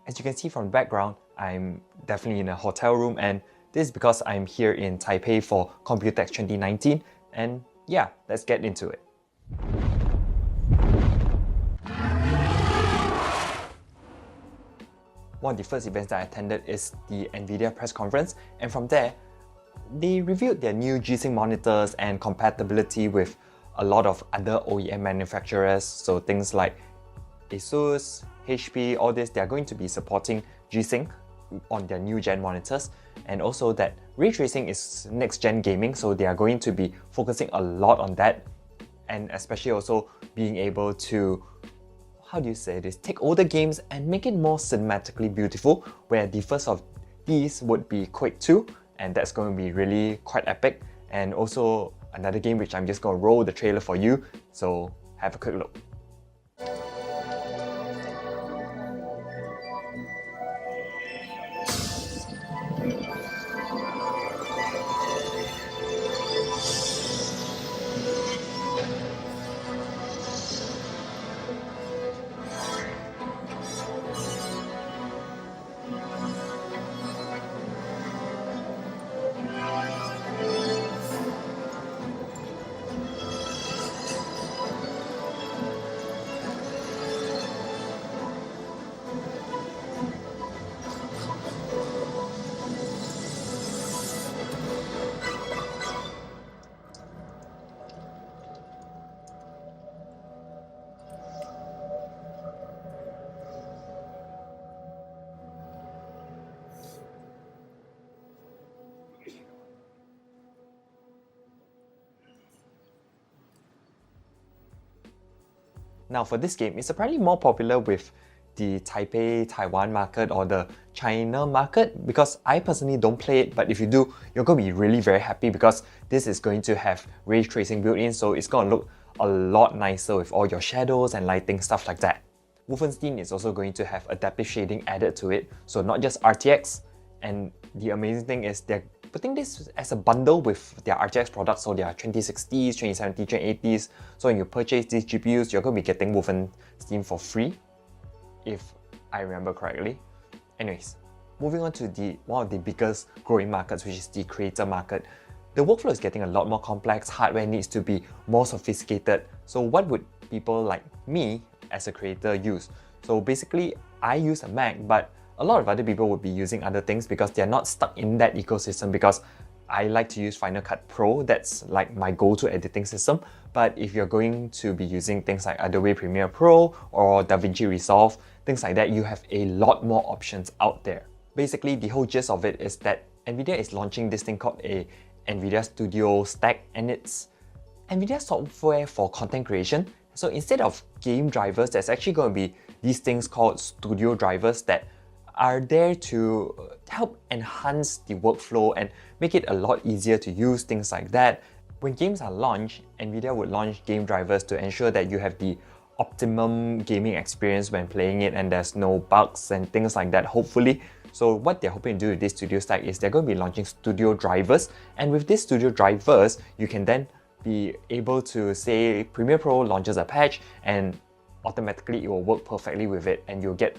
As you can see from the background, I'm definitely in a hotel room, and this is because I'm here in Taipei for Computex 2019, and yeah, let's get into it. One of the first events that I attended is the Nvidia press conference, and from there, they revealed their new G-Sync monitors and compatibility with a lot of other OEM manufacturers, so things like Asus, HP, all this, they are going to be supporting G-Sync on their new gen monitors, and also that ray tracing is next gen gaming, so they are going to be focusing a lot on that, and especially also being able to, how do you say this, take older games and make it more cinematically beautiful, where the first of these would be Quake 2, and that's going to be really quite epic, and also another game which I'm just going to roll the trailer for you, so have a quick look. Now for this game, it's apparently more popular with the Taipei, Taiwan market or the China market, because I personally don't play it, but if you do, you're going to be really very happy because this is going to have ray tracing built in, so it's going to look a lot nicer with all your shadows and lighting, stuff like that. Wolfenstein is also going to have adaptive shading added to it, so not just RTX, and the amazing thing is they're putting this as a bundle with their RTX products, so their 2060s, 2070s, 2080s. So when you purchase these GPUs, you're going to be getting Wolfenstein for free, if I remember correctly. Anyways, moving on to one of the biggest growing markets, which is the creator market. The workflow is getting a lot more complex, hardware needs to be more sophisticated. So what would people like me as a creator use? So basically, I use a Mac, but a lot of other people would be using other things because they're not stuck in that ecosystem, because I like to use Final Cut Pro, that's like my go-to editing system. But if you're going to be using things like Adobe Premiere Pro or DaVinci Resolve, things like that, you have a lot more options out there. Basically, the whole gist of it is that Nvidia is launching this thing called a Nvidia Studio Stack, and it's Nvidia software for content creation. So instead of game drivers, there's actually going to be these things called studio drivers that are there to help enhance the workflow and make it a lot easier to use, things like that. When games are launched, Nvidia would launch game drivers to ensure that you have the optimum gaming experience when playing it and there's no bugs and things like that, hopefully. So what they're hoping to do with this Studio Stack is they're going to be launching studio drivers, and with these studio drivers, you can then be able to say Premiere Pro launches a patch and automatically it will work perfectly with it, and you'll get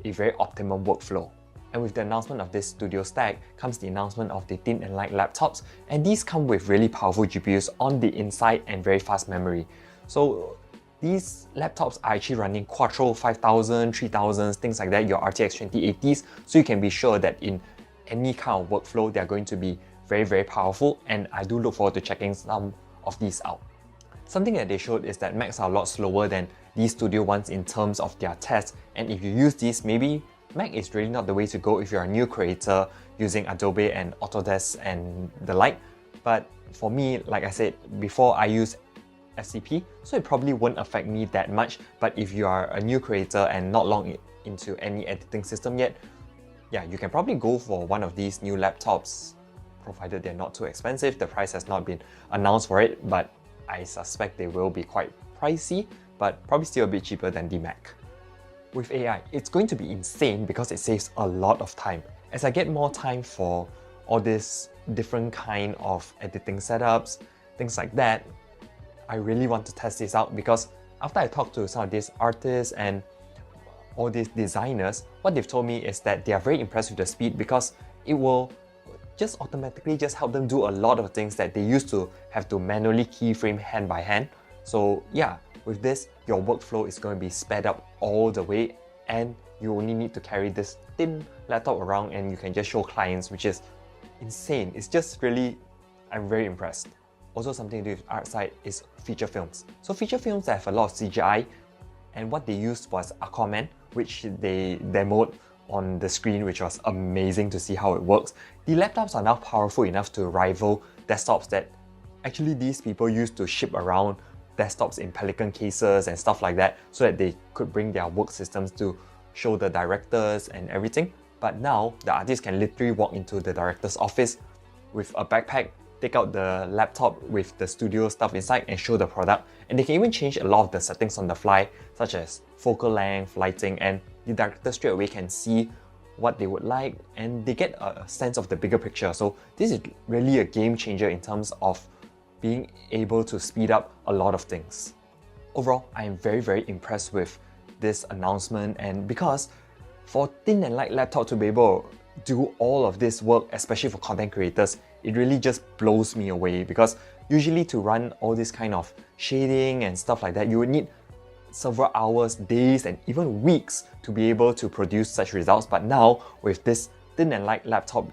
a very optimum workflow. And with the announcement of this Studio Stack comes the announcement of the thin and light laptops, and these come with really powerful GPUs on the inside and very fast memory. So these laptops are actually running Quattro 5000, 3000s, things like that, your RTX 2080s, so you can be sure that in any kind of workflow, they're going to be very, very powerful, and I do look forward to checking some of these out. Something that they showed is that Macs are a lot slower than these studio ones in terms of their tests, and if you use these, maybe Mac is really not the way to go if you're a new creator using Adobe and Autodesk and the like. But for me, like I said before, I use FCP, so it probably won't affect me that much. But if you are a new creator and not long into any editing system yet, yeah, you can probably go for one of these new laptops, provided they're not too expensive. The price has not been announced for it, but I suspect they will be quite pricey, but probably still a bit cheaper than the Mac. With AI, it's going to be insane because it saves a lot of time. As I get more time for all these different kind of editing setups, things like that, I really want to test this out, because after I talk to some of these artists and all these designers, what they've told me is that they are very impressed with the speed because it will just automatically just help them do a lot of things that they used to have to manually keyframe hand by hand. So yeah, with this, your workflow is going to be sped up all the way, and you only need to carry this thin laptop around and you can just show clients, which is insane. It's just really, I'm very impressed. Also, something to do with art side is feature films. So feature films have a lot of CGI, and what they used was Aquaman, which they demoed on the screen, which was amazing to see how it works. The laptops are now powerful enough to rival desktops that actually these people used to ship around desktops in Pelican cases and stuff like that so that they could bring their work systems to show the directors and everything. But now the artist can literally walk into the director's office with a backpack, take out the laptop with the studio stuff inside and show the product. And they can even change a lot of the settings on the fly, such as focal length, lighting, and the director straight away can see what they would like and they get a sense of the bigger picture. So this is really a game changer in terms of being able to speed up a lot of things. Overall, I am very impressed with this announcement, and because for thin and light laptop to be able to do all of this work, especially for content creators, it really just blows me away, because usually to run all this kind of shading and stuff like that, you would need several hours, days, and even weeks to be able to produce such results. But now with this thin and light laptop,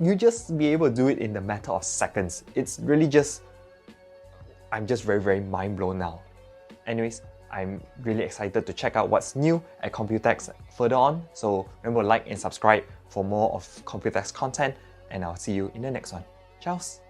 you just be able to do it in the matter of seconds. It's really just, I'm just very mind blown now. Anyways, I'm really excited to check out what's new at Computex further on. So remember to like and subscribe for more of Computex content, and I'll see you in the next one. Ciao!